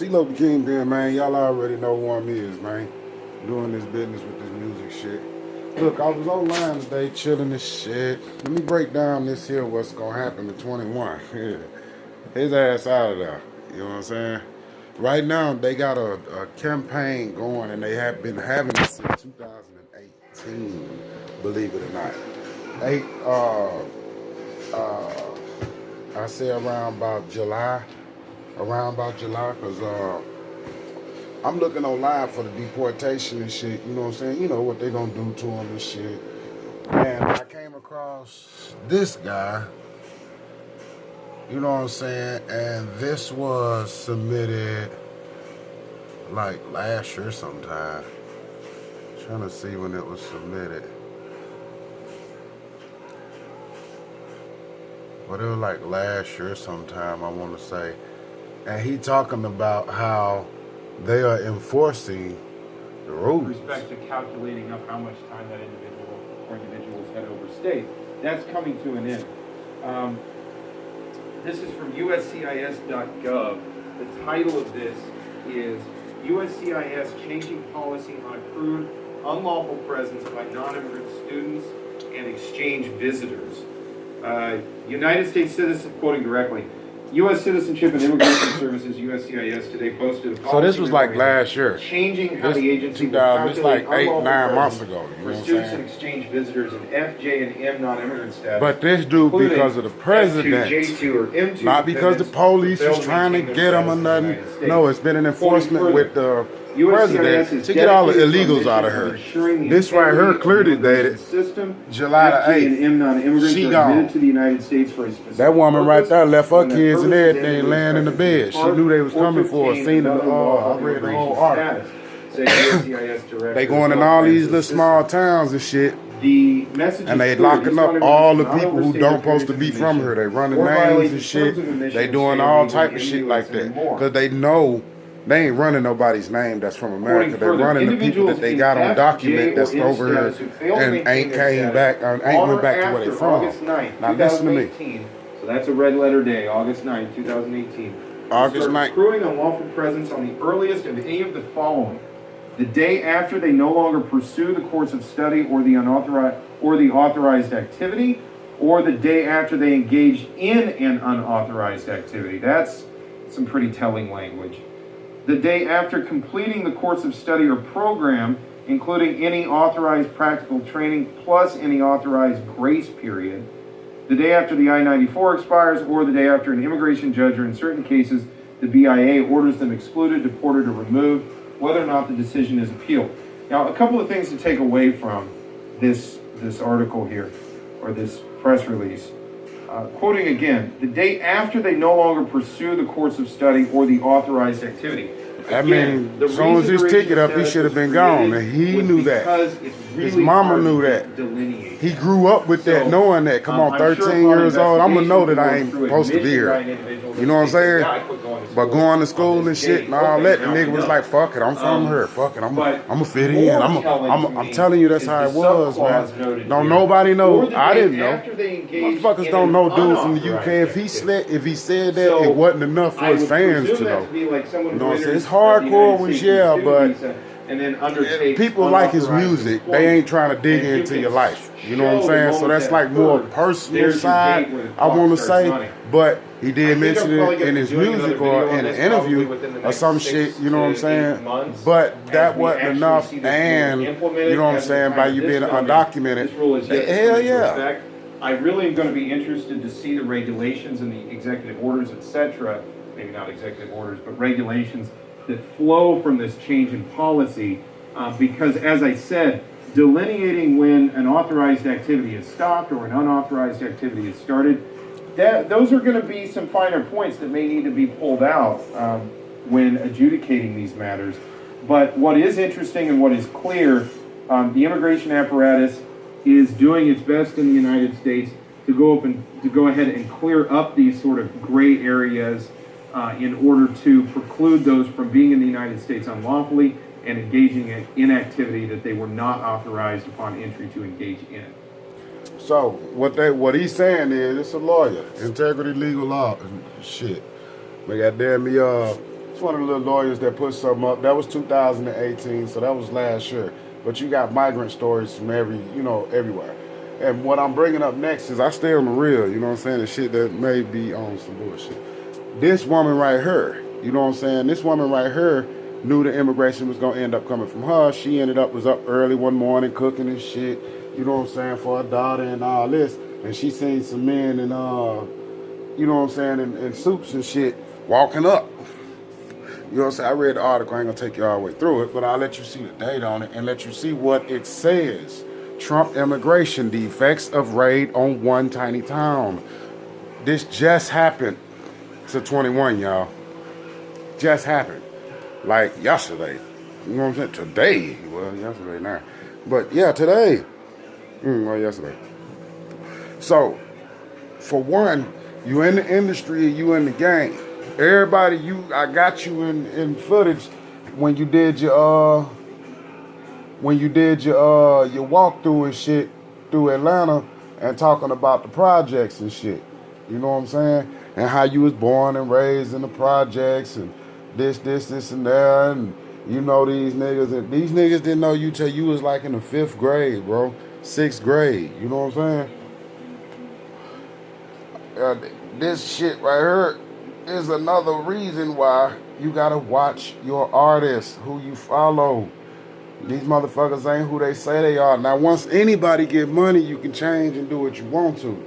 T-Lo the Kingpin, man. Y'all already know who I'm is, man. Doing this business with this music shit. Look, I was online today chilling this shit. Let me break down this here, what's gonna happen in 21. Yeah. His ass out of there. You know what I'm saying? Right now, they got a campaign going, and they have been having it since 2018, believe it or not. They, I say around about July, because I'm looking online for the deportation and shit, you know what I'm saying? You know what they gonna do to them and shit. And I came across this guy, you know what I'm saying? And this was submitted like last year sometime. Trying to see when it was submitted. But it was like last year sometime, I want to say. And he talking about how they are enforcing the rules. With respect to calculating up how much time that individual or individuals had overstayed. That's coming to an end. This is from USCIS.gov. The title of this is USCIS Changing Policy on Accrued Unlawful Presence by Non-Immigrant Students and Exchange Visitors. United States citizens, quoting directly, U.S. Citizenship and Immigration Services, USCIS, today posted a policy. So this was like last year. Changing how the agency will it's like calculate 8-9 months ago. You know for what students I'm and saying? exchange visitors in FJ and M non-immigrant status. But this dude, because of the president, F2, J2, or M2 not because the police is trying to get him or nothing. No, it's been an enforcement with the president to get all the illegals out of her. This right here clearly dated July the 8th. She gone. To the United States for a specific That woman right there left her purpose, kids and everything and laying in the bed. She knew they was coming for her. Seen the I read the whole article. They going in all these little small towns and shit. The message and they locking up all the people who don't supposed to be from her. They running names and shit. They doing all type of shit like that. Because they know they ain't running nobody's name that's from America. They running the people that they got on document that's over here and ain't came back, ain't went back to where they from. Now listen to me. So that's a red letter day, August 9th, 2018. August 9th. Accruing unlawful presence on the earliest of any of the following: the day after they no longer pursue the course of study or the authorized activity, or the day after they engage in an unauthorized activity. That's some pretty telling language. The day after completing the course of study or program, including any authorized practical training plus any authorized grace period. The day after the I-94 expires, or the day after an immigration judge, or in certain cases, the BIA orders them excluded, deported, or removed, whether or not the decision is appealed. Now, a couple of things to take away from this article here, or this press release. Quoting again, the day after they no longer pursue the course of study or the authorized activity. I mean, as soon as his ticket up, he should have been gone, and he knew that. His mama knew that. He grew up with that, knowing that. Come on, 13 years old, I'm gonna know that I ain't supposed to be here. You know what I'm saying? But going to school and shit and all that, the nigga was like, "Fuck it, I'm from here. Fuck it, I'm gonna fit in. I'm telling you, that's how it was, man. Don't nobody know. I didn't know. Motherfuckers don't know dude from the UK. If he said that, it wasn't enough for his fans to know. You know what I'm saying? It's hardcore when but people like his music. They ain't trying to dig into your life. You know what I'm saying? So that's like more personal side, I want to say. But he did mention it in his music or in an interview or some shit, you know what I'm saying? But that wasn't enough, and you know what I'm saying, by you being undocumented, hell yeah. I really am going to be interested to see the regulations and the executive orders, etc. Maybe not executive orders, but regulations that flow from this change in policy, because as I said, delineating when an authorized activity is stopped or an unauthorized activity is started, those are going to be some finer points that may need to be pulled out when adjudicating these matters. But what is interesting and what is clear, the immigration apparatus is doing its best in the United States to go ahead and clear up these sort of gray areas in order to preclude those from being in the United States unlawfully and engaging in activity that they were not authorized upon entry to engage in. So what he's saying is, it's a lawyer, integrity, legal law, shit. But goddamn me, one of the little lawyers that put something up. That was 2018, so that was last year. But you got migrant stories from everywhere. And what I'm bringing up next is I stay on the real, you know what I'm saying? The shit that may be on some bullshit. This woman right here, you know what I'm saying? This woman right here knew the immigration was going to end up coming from her. She was up early one morning cooking and shit, you know what I'm saying, for her daughter and all this. And she seen some men in, you know what I'm saying, in suits and shit walking up. You know what I'm saying? I read the article. I ain't going to take you all the way through it, but I'll let you see the date on it and let you see what it says. Trump immigration, the effects of raid on one tiny town. This just happened to 21, y'all. Just happened. Like yesterday. You know what I'm saying? Today. Well, yesterday now. But yeah, today. Well, yesterday. So, for one, you in the industry, you in the game. Everybody, I got you in footage when you did your walkthrough and shit through Atlanta and talking about the projects and shit. You know what I'm saying? And how you was born and raised in the projects and this and that, and you know these niggas, and these niggas didn't know you till you was like in the 5th grade, bro. 6th grade. You know what I'm saying? This shit right here is another reason why you gotta watch your artists, who you follow. These motherfuckers ain't who they say they are. Now, once anybody get money, you can change and do what you want to.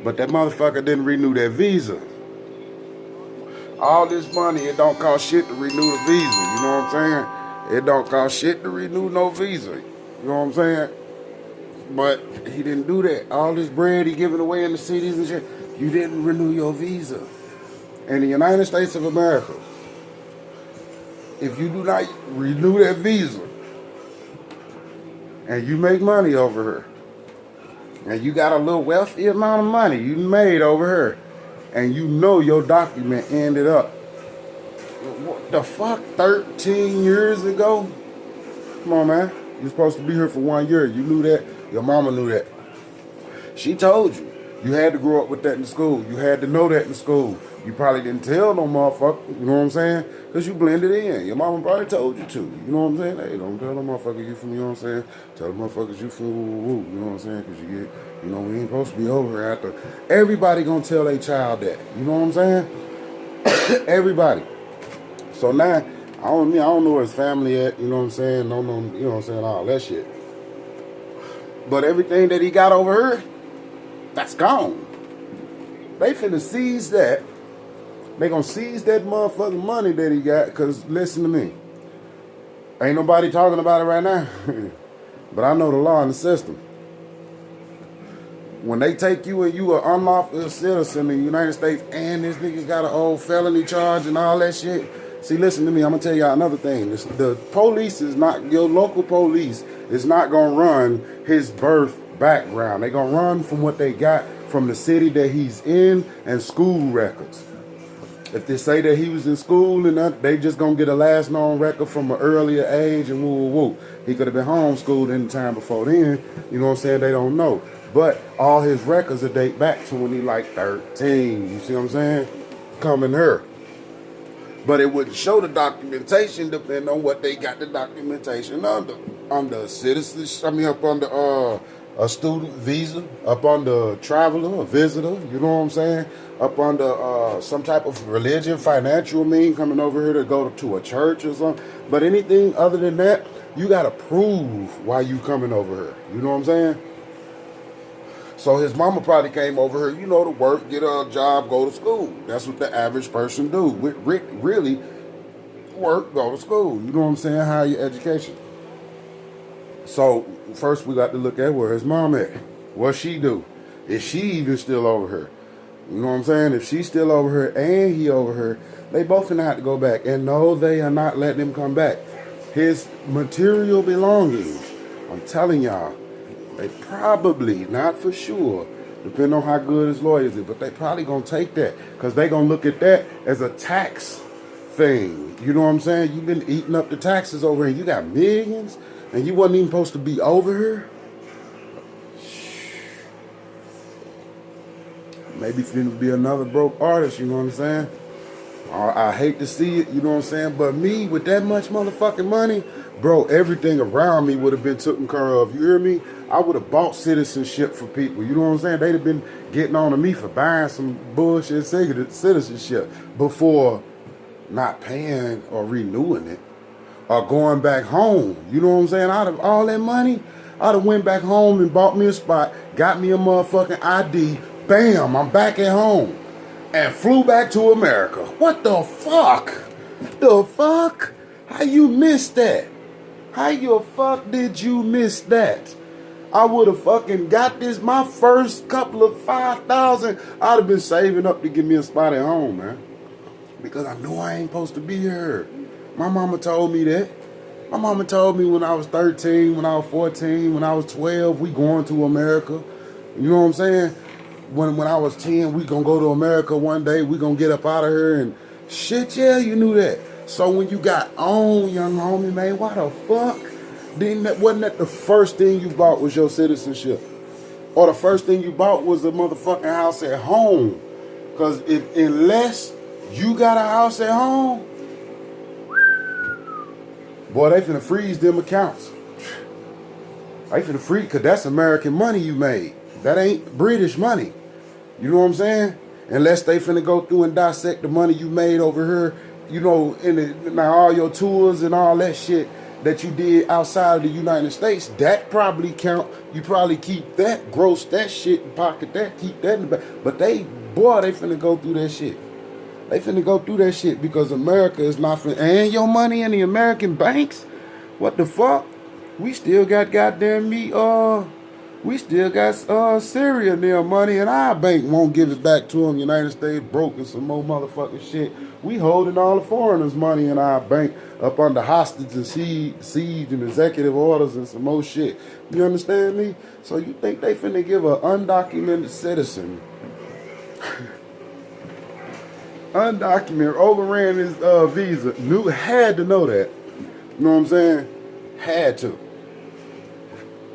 But that motherfucker didn't renew that visa. All this money, it don't cost shit to renew the visa. You know what I'm saying? It don't cost shit to renew no visa. You know what I'm saying? But he didn't do that. All this bread he giving away in the cities and shit, you didn't renew your visa. In the United States of America, if you do not renew that visa and you make money over here and you got a little wealthy amount of money you made over here and you know your document ended up, what the fuck, 13 years ago? Come on, man. You're supposed to be here for 1 year. You knew that. Your mama knew that. She told you. You had to grow up with that in school. You had to know that in school. You probably didn't tell no motherfucker, you know what I'm saying? Because you blended in. Your mama probably told you to. You know what I'm saying? Hey, don't tell no motherfucker you from, you know what I'm saying? Tell the motherfuckers you from woo, you know what I'm saying? Because we ain't supposed to be over here after. Everybody gonna tell their child that. You know what I'm saying? Everybody. So now, I don't know where his family at, you know what I'm saying? No, you know what I'm saying? All that shit. But everything that he got over here, that's gone. They finna seize that. They gonna seize that motherfucking money that he got, because listen to me. Ain't nobody talking about it right now. But I know the law and the system. When they take you and you an unlawful citizen in the United States and this nigga got an old felony charge and all that shit. See, listen to me. I'm gonna tell y'all another thing. The police is not, your local police is not gonna run his birth background. They gonna run from what they got from the city that he's in and school records. If they say that he was in school and that, they just gonna get a last known record from an earlier age and woo. He could have been homeschooled any time before then. You know what I'm saying? They don't know. But all his records are date back to when he like 13. You see what I'm saying? Coming here. But it wouldn't show the documentation depending on what they got the documentation under. Under citizenship, up under a student visa, up under traveler, a visitor, you know what I'm saying? Up under some type of religion, financial mean, coming over here to go to a church or something. But anything other than that, you got to prove why you coming over here. You know what I'm saying? So his mama probably came over here, to work, get a job, go to school. That's what the average person do. Really work, go to school. You know what I'm saying? Higher education. So first we got to look at where his mom at. What she do? Is she even still over here? You know what I'm saying? If she's still over here and he over here, they both gonna have to go back. And no, they are not letting him come back. His material belongings, I'm telling y'all, they probably, not for sure, depending on how good his lawyers is, but they probably gonna take that because they gonna look at that as a tax thing. You know what I'm saying? You've been eating up the taxes over here. You got millions and you wasn't even supposed to be over here. Maybe for him to be another broke artist, you know what I'm saying? I I hate to see it, you know what I'm saying? But me, with that much motherfucking money, bro, everything around me would have been taken care of. You hear me? I would have bought citizenship for people. You know what I'm saying? They'd have been getting on to me for buying some bullshit citizenship before not paying or renewing it or going back home. You know what I'm saying? Out of all that money, I'd have went back home and bought me a spot, got me a motherfucking ID. Bam, I'm back at home. And flew back to America. What the fuck? The fuck? How you missed that? How your fuck did you miss that? I would have fucking got this, my first couple of 5,000. I'd have been saving up to give me a spot at home, man. Because I know I ain't supposed to be here. My mama told me that. My mama told me when I was 13, when I was 14, when I was 12, we going to America. You know what I'm saying? When I was 10, we gonna go to America one day. We gonna get up out of here and shit, yeah, you knew that. So when you got on, young homie, man, why the fuck? Wasn't that the first thing you bought was your citizenship? Or the first thing you bought was a motherfucking house at home? Because unless you got a house at home, boy, they finna freeze them accounts. They finna freeze, because that's American money you made. That ain't British money. You know what I'm saying? Unless they finna go through and dissect the money you made over here, you know, now all your tours and all that shit that you did outside of the United States, that probably count. You probably keep that, gross that shit and pocket that, keep that in the back. But they finna go through that shit. They finna go through that shit because America is not finna, and your money in the American banks? What the fuck? We still got goddamn we still got Syria in their money, and our bank won't give it back to them. United States broke and some more motherfucking shit. We holding all the foreigners' money in our bank up under hostage and siege and executive orders and some more shit. You understand me? So you think they finna give an undocumented citizen, undocumented, overran his visa, had to know that. You know what I'm saying? Had to.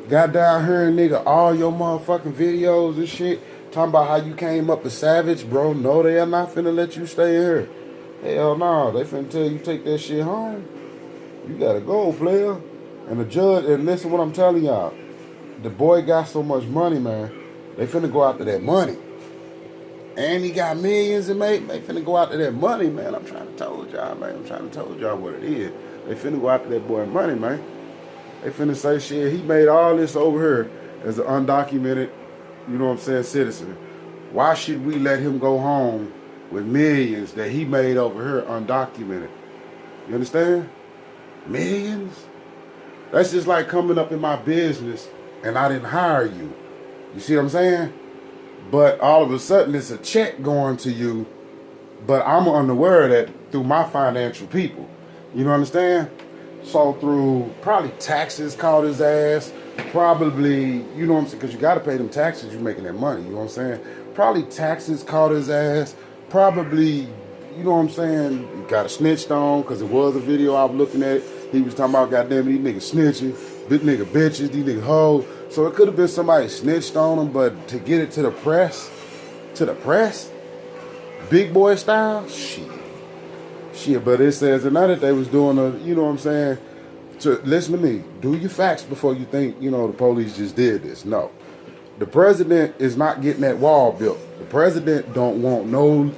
Got down here and nigga, all your motherfucking videos and shit, talking about how you came up a savage, bro. No, they are not finna let you stay here. Hell no, they finna tell you take that shit home. You gotta go, player. And the judge, and listen what I'm telling y'all. The boy got so much money, man. They finna go after that money. And he got millions and they finna go after that money, man. I'm trying to tell y'all, man. I'm trying to tell y'all what it is. They finna go after that boy money, man. They finna say shit, he made all this over here as an undocumented, you know what I'm saying, citizen. Why should we let him go home with millions that he made over here undocumented? You understand? Millions? That's just like coming up in my business and I didn't hire you. You see what I'm saying? But all of a sudden it's a check going to you, but I'm unaware of that through my financial people. You know what I'm saying? So through probably taxes caught his ass, probably, you know what I'm saying, because you got to pay them taxes, you're making that money, you know what I'm saying? Probably taxes caught his ass, probably, you know what I'm saying, got a snitched on, because it was a video I was looking at, he was talking about, goddamn it, these niggas snitching, these niggas bitches, these niggas hoes. So it could have been somebody snitched on him, but to get it to the press, big boy style, shit, but it says another they was doing you know what I'm saying, to listen to me, do your facts before you think, you know, the police just did this. No. The president is not getting that wall built. The president don't want no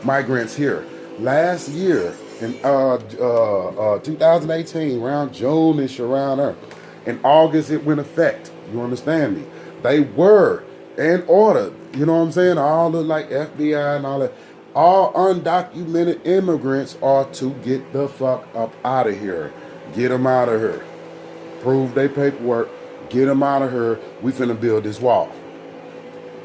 migrants here. Last year in 2018, around June-ish, around there, in August it went effect. You understand me? They were in order, you know what I'm saying, all the like FBI and all that. All undocumented immigrants are to get the fuck up out of here. Get them out of here. Prove their paperwork. Get them out of here. We finna build this wall.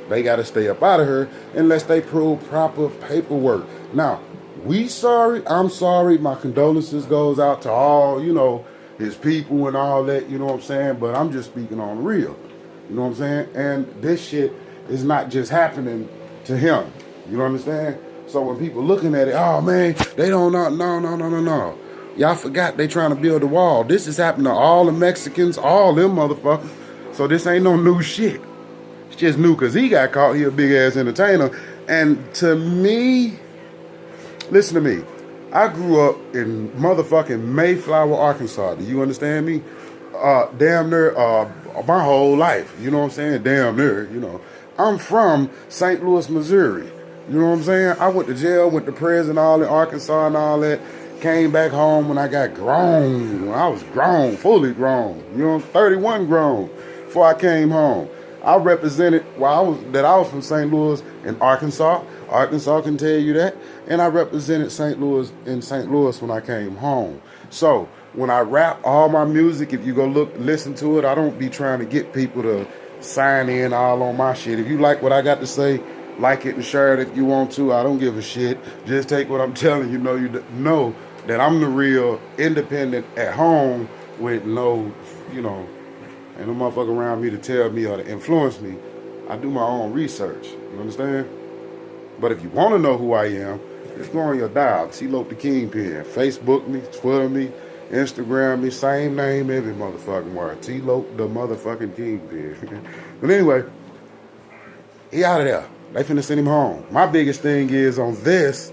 They gotta stay up out of here unless they prove proper paperwork. Now, we sorry. I'm sorry. My condolences goes out to all, you know, his people and all that, you know what I'm saying? But I'm just speaking on real. You know what I'm saying? And this shit is not just happening to him. You understand? So when people looking at it, oh man, they don't know, no. Y'all forgot they trying to build a wall. This is happening to all the Mexicans, all them motherfuckers. So this ain't no new shit. It's just new because he got caught. He a big ass entertainer. And to me, Listen to me. I grew up in motherfucking Mayflower, Arkansas. Do you understand me? Damn near my whole life. You know what I'm saying? Damn near, you know. I'm from St. Louis, Missouri. You know what I'm saying? I went to jail, went to prison, all in Arkansas and all that. Came back home when I got grown. I was grown, fully grown. You know, 31 grown before I came home. I represented I was from St. Louis and Arkansas. Arkansas can tell you that. And I represented St. Louis in St. Louis when I came home. So when I rap all my music, if you go listen to it, I don't be trying to get people to sign in all on my shit. If you like what I got to say, like it and share it if you want to. I don't give a shit. Just take what I'm telling you. You know that I'm the real independent at home with no, you know, ain't no motherfucker around me to tell me or to influence me. I do my own research. You understand? But if you want to know who I am, just go on your dial. T-Lope the Kingpin. Facebook me, Twitter me, Instagram me. Same name every motherfucking word. T-Lope the motherfucking Kingpin. But anyway, he out of there. They finna send him home. My biggest thing is on this,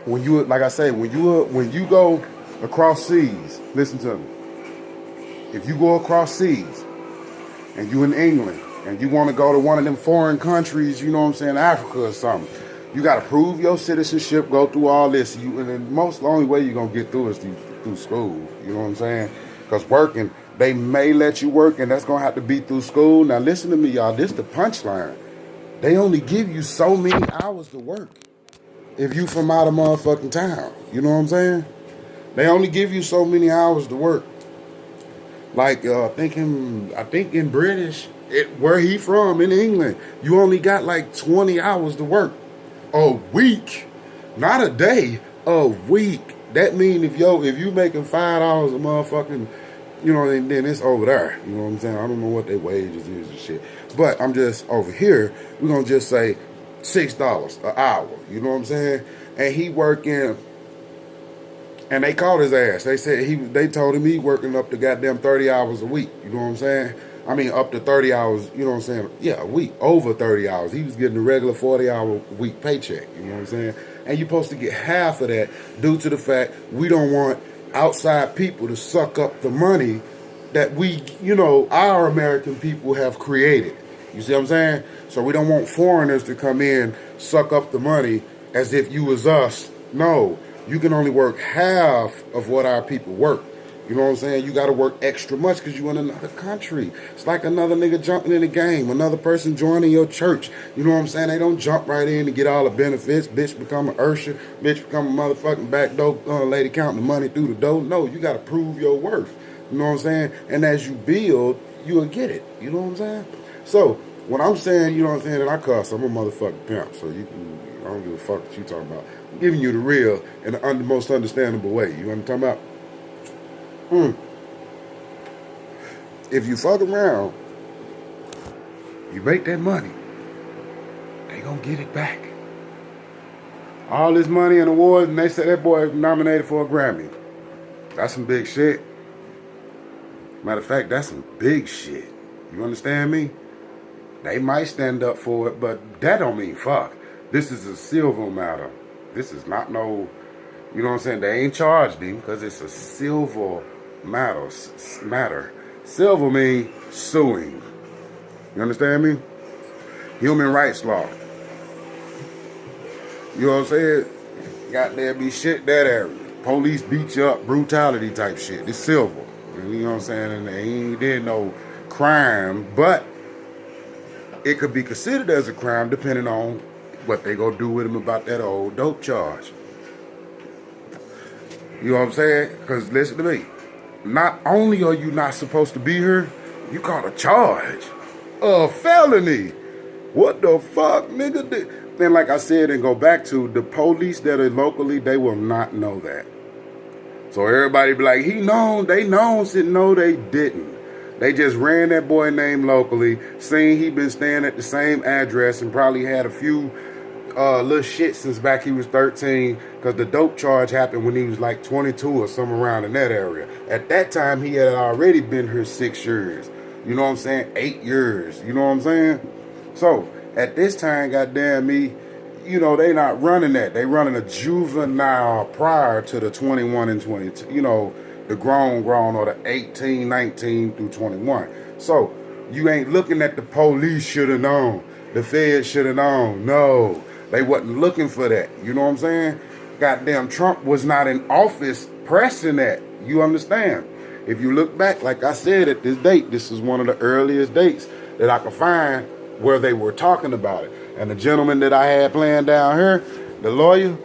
when you, like I say, when you go across seas, listen to me. If you go across seas and you in England and you want to go to one of them foreign countries, you know what I'm saying, Africa or something, you got to prove your citizenship, go through all this. And the only way you're going to get through is through school. You know what I'm saying? Because working, they may let you work and that's going to have to be through school. Now listen to me, y'all. This the punchline. They only give you so many hours to work if you from out of motherfucking town. You know what I'm saying? They only give you so many hours to work. Like, I think in British, where he from, in England, you only got like 20 hours to work. A week. Not a day. A week. That mean if you making $5 a motherfucking, you know, then it's over there. You know what I'm saying? I don't know what their wages is and shit. But I'm just over here, we're going to just say $6 an hour. You know what I'm saying? And he working, and they called his ass. They said they told him he working up to goddamn 30 hours a week. You know what I'm saying? I mean, up to 30 hours, you know what I'm saying? Yeah, a week. Over 30 hours. He was getting a regular 40-hour week paycheck. You know what I'm saying? And you're supposed to get half of that due to the fact we don't want outside people to suck up the money that we, you know, our American people have created. You see what I'm saying? So we don't want foreigners to come in, suck up the money as if you was us. No, you can only work half of what our people work. You know what I'm saying? You got to work extra much because you in another country. It's like another nigga jumping in the game, another person joining your church. You know what I'm saying? They don't jump right in and get all the benefits. Bitch become an usher. Bitch become a motherfucking back door lady counting the money through the door. No, you got to prove your worth. You know what I'm saying? And as you build, you'll get it. You know what I'm saying? So, when I'm saying, you know what I'm saying, that I cuss, I'm a motherfucking pimp. So I don't give a fuck what you talking about. I'm giving you the real and the most understandable way. You know what I'm talking about? If you fuck around, you make that money, they gonna get it back. All this money and awards, and they say that boy nominated for a Grammy. That's some big shit. Matter of fact, that's some big shit. You understand me? They might stand up for it, but that don't mean fuck. This is a civil matter. This is not no, you know what I'm saying? They ain't charged him because it's a civil matter. Civil means suing. You understand me? Human rights law. You know what I'm saying? Got there be shit that area. Police beat you up, brutality type shit. It's civil. You know what I'm saying? And they ain't did no crime, but it could be considered as a crime depending on what they gonna do with him about that old dope charge. You know what I'm saying? Because listen to me. Not only are you not supposed to be here, you caught a charge. A felony. What the fuck, nigga? Then like I said, and go back to the police that are locally, they will not know that. So everybody be like, he known, they known. Said no, they didn't. They just ran that boy name locally, seen he been staying at the same address and probably had a few little shit since back he was 13, because the dope charge happened when he was like 22 or somewhere around in that area. At that time, he had already been here 6 years. You know what I'm saying? 8 years. You know what I'm saying? So, at this time, goddamn me, they not running that. They running a juvenile prior to the 21 and 22, the grown or the 18, 19 through 21. So you ain't looking at the police should have known, the feds should have known. No, they wasn't looking for that. You know what I'm saying? Goddamn, Trump was not in office pressing that. You understand? If you look back, like I said, at this date, this is one of the earliest dates that I could find where they were talking about it. And the gentleman that I had playing down here, the lawyer,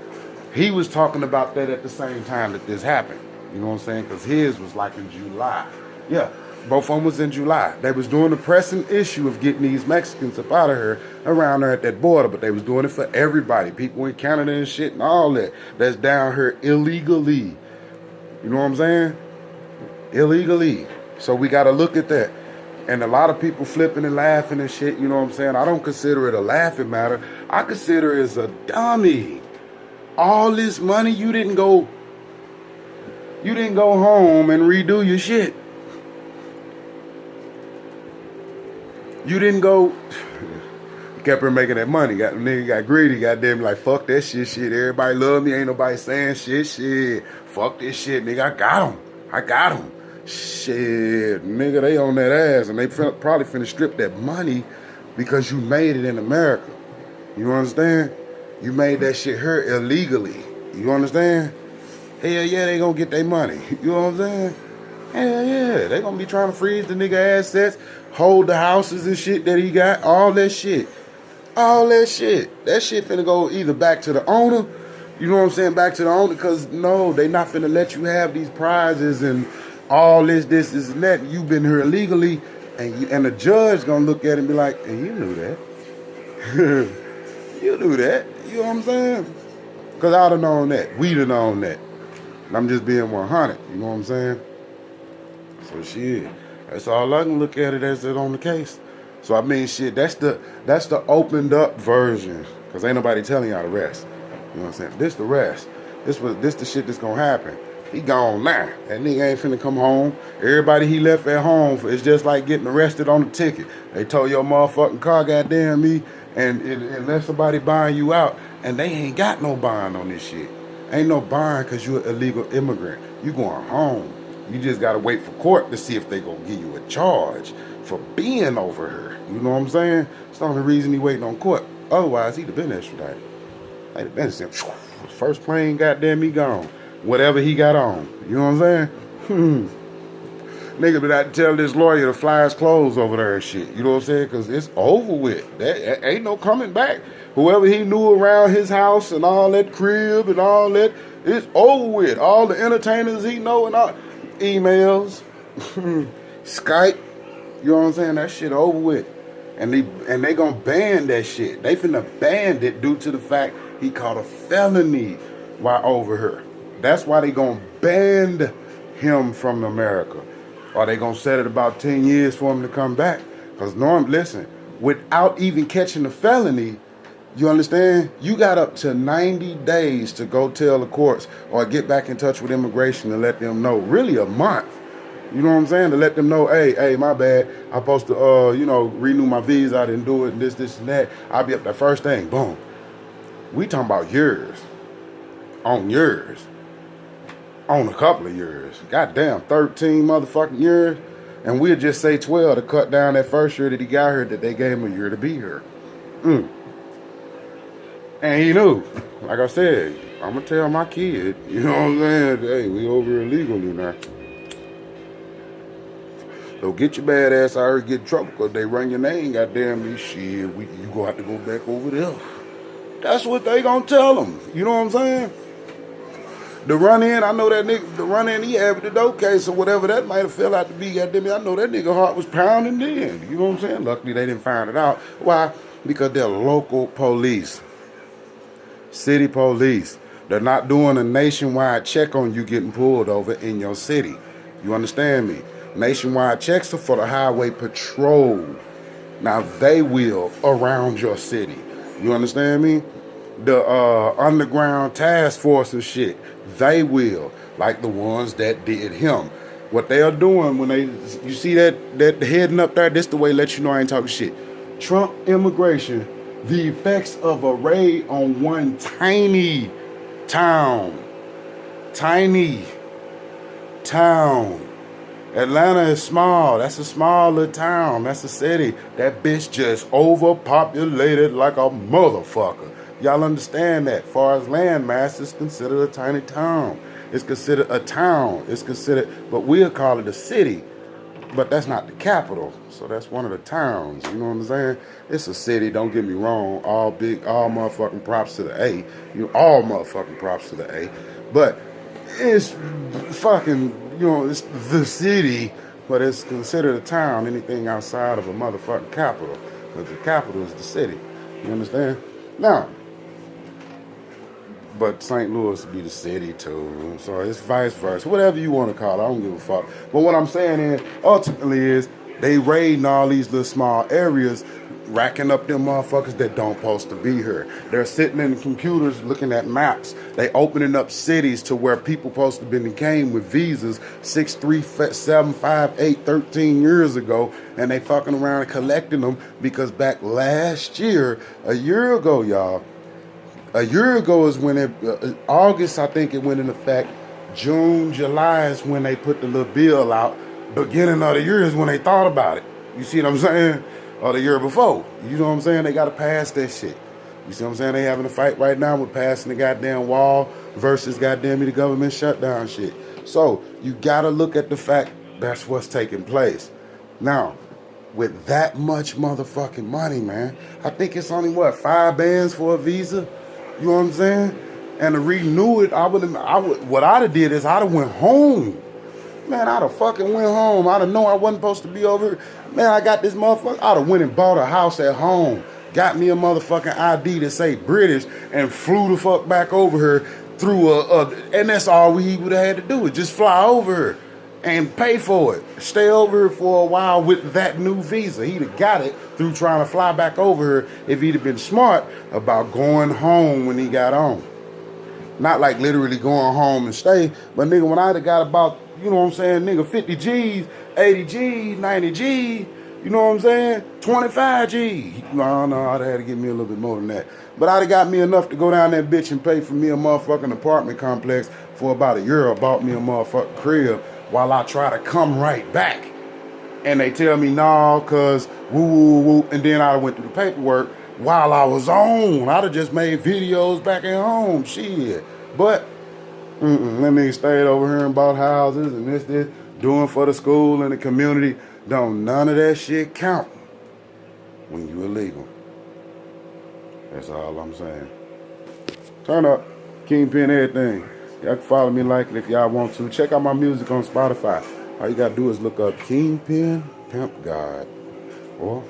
he was talking about that at the same time that this happened. You know what I'm saying? Because his was like in July. Yeah, both of them was in July. They was doing the pressing issue of getting these Mexicans up out of here, around there at that border, but they was doing it for everybody. People in Canada and shit and all that. That's down here illegally. You know what I'm saying? Illegally. So we got to look at that. And a lot of people flipping and laughing and shit, you know what I'm saying? I don't consider it a laughing matter. I consider it as a dummy. All this money, you didn't go home and redo your shit. You didn't go, kept her making that money. Nigga got greedy, goddamn, like, fuck that shit. Everybody love me, ain't nobody saying shit. Fuck this shit, nigga, I got him. Shit, nigga, they on that ass, and they probably finna strip that money because you made it in America. You understand? You made that shit here illegally. You understand? Hell yeah, they gonna get their money. You know what I'm saying? Hell yeah, they gonna be trying to freeze the nigga assets, hold the houses and shit that he got, all that shit. That shit finna go either back to the owner, you know what I'm saying, back to the owner, because no, they not finna let you have these prizes and all this and that. You've been here illegally, and the judge gonna look at it and be like, hey, you knew that. You knew that. You know what I'm saying? Because I'd have known that. We'd have known that. And I'm just being 100. You know what I'm saying? So shit, that's all I can look at it as it on the case. So I mean, shit, that's the opened up version. Because ain't nobody telling y'all the rest. You know what I'm saying? This the rest. This the shit that's gonna happen. He gone now. That nigga ain't finna come home. Everybody he left at home, it's just like getting arrested on a ticket. They told your motherfucking car, goddamn me, and unless somebody buying you out, and they ain't got no bond on this shit. Ain't no bond because you're an illegal immigrant. You going home. You just gotta wait for court to see if they gonna give you a charge for being over here. You know what I'm saying? It's the only reason he waiting on court. Otherwise, he'd have been extradited. They'd have been sent. First plane, goddamn, he gone. Whatever he got on. You know what I'm saying? Nigga, but I tell this lawyer to fly his clothes over there and shit. You know what I'm saying? Because it's over with. That ain't no coming back. Whoever he knew around his house and all that crib and all that, it's over with. All the entertainers he know and all. Emails. Skype. You know what I'm saying? That shit over with. And they gonna ban that shit. They finna ban it due to the fact he caught a felony while over here. That's why they gonna ban him from America. Or they gonna set it about 10 years for him to come back. Because listen, without even catching a felony, you understand? You got up to 90 days to go tell the courts or get back in touch with immigration and let them know. Really a month. You know what I'm saying? To let them know, hey, my bad. I'm supposed to, renew my visa. I didn't do it, and this, and that. I'll be up there first thing. Boom. We talking about years. On years. On a couple of years. Goddamn, 13 motherfucking years. And we'll just say 12 to cut down that first year that he got here, that they gave him a year to be here. And he knew. Like I said, I'm going to tell my kid, you know what I'm saying? Hey, we over illegally now. So get your bad ass out here and get in trouble because they run your name, goddamn me. Shit, you going to have to go back over there. That's what they going to tell them. You know what I'm saying? The run-in, I know that nigga, the run-in, he had the dope case or whatever that might have fell out to be, goddamn me. I know that nigga heart was pounding then. You know what I'm saying? Luckily, they didn't find it out. Why? Because they're local police. City police. They're not doing a nationwide check on you getting pulled over in your city. You understand me? Nationwide checks are for the highway patrol. Now they will around your city. You understand me? The underground task force and shit, they will. Like the ones that did him. What they are doing when you see that heading up there, this the way to let you know I ain't talking shit. Trump immigration the effects of a raid on one tiny town. Tiny town. Atlanta is small. That's a small little town. That's a city. That bitch just overpopulated like a motherfucker. Y'all understand that? As far as land mass, it's considered a tiny town. It's considered a town. It's considered, but we'll call it a city. But that's not the capital. So that's one of the towns. You know what I'm saying? It's a city, don't get me wrong. All motherfucking props to the A. All motherfucking props to the A. But it's fucking, it's the city, but it's considered a town, anything outside of a motherfucking capital. Because the capital is the city. You understand? Now, but St. Louis would be the city too. So it's vice versa. Whatever you want to call it, I don't give a fuck. But what I'm saying is, ultimately is, they raiding all these little small areas, racking up them motherfuckers that don't supposed to be here. They're sitting in the computers looking at maps. They opening up cities to where people supposed to been came with visas 6, 3, 7, 5, 8, 13 years ago, and they fucking around and collecting them because back last year, a year ago, y'all, a year ago is when August, I think it went in effect. June, July is when they put the little bill out. Beginning of the year is when they thought about it. You see what I'm saying? Or the year before. You know what I'm saying? They got to pass that shit. You see what I'm saying? They having a fight right now with passing the goddamn wall versus goddamn the government shutdown shit. So you got to look at the fact that's what's taking place. Now, with that much motherfucking money, man, I think it's only, 5 bands for a visa? You know what I'm saying? And to renew it, what I'd have did is I'd have went home. Man, I'd have fucking went home. I'd have known I wasn't supposed to be over here. Man, I got this motherfucker. I'd have went and bought a house at home. Got me a motherfucking ID that say British and flew the fuck back over here through and that's all we would have had to do is just fly over here and pay for it. Stay over here for a while with that new visa. He'd have got it through trying to fly back over here if he'd have been smart about going home when he got on. Not like literally going home and stay, but nigga, when I'd have got about, you know what I'm saying, nigga, 50 G's, 80 G's, 90 G's, you know what I'm saying, 25 G's. No, I'd have had to give me a little bit more than that. But I'd have got me enough to go down that bitch and pay for me a motherfucking apartment complex for about €1. Bought me a motherfucking crib while I try to come right back. And they tell me, no, cause woo, woo, woo. And then I went through the paperwork while I was on. I'd have just made videos back at home, shit. But, that nigga stayed over here and bought houses and this, doing for the school and the community. Don't none of that shit count when you illegal. That's all I'm saying. Turn up, Kingpin, everything. Y'all can follow me, like it if y'all want to. Check out my music on Spotify. All you gotta do is look up Kingpin Pimp God. Or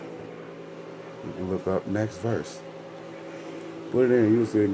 you can look up Next Verse. Put it in, you'll see.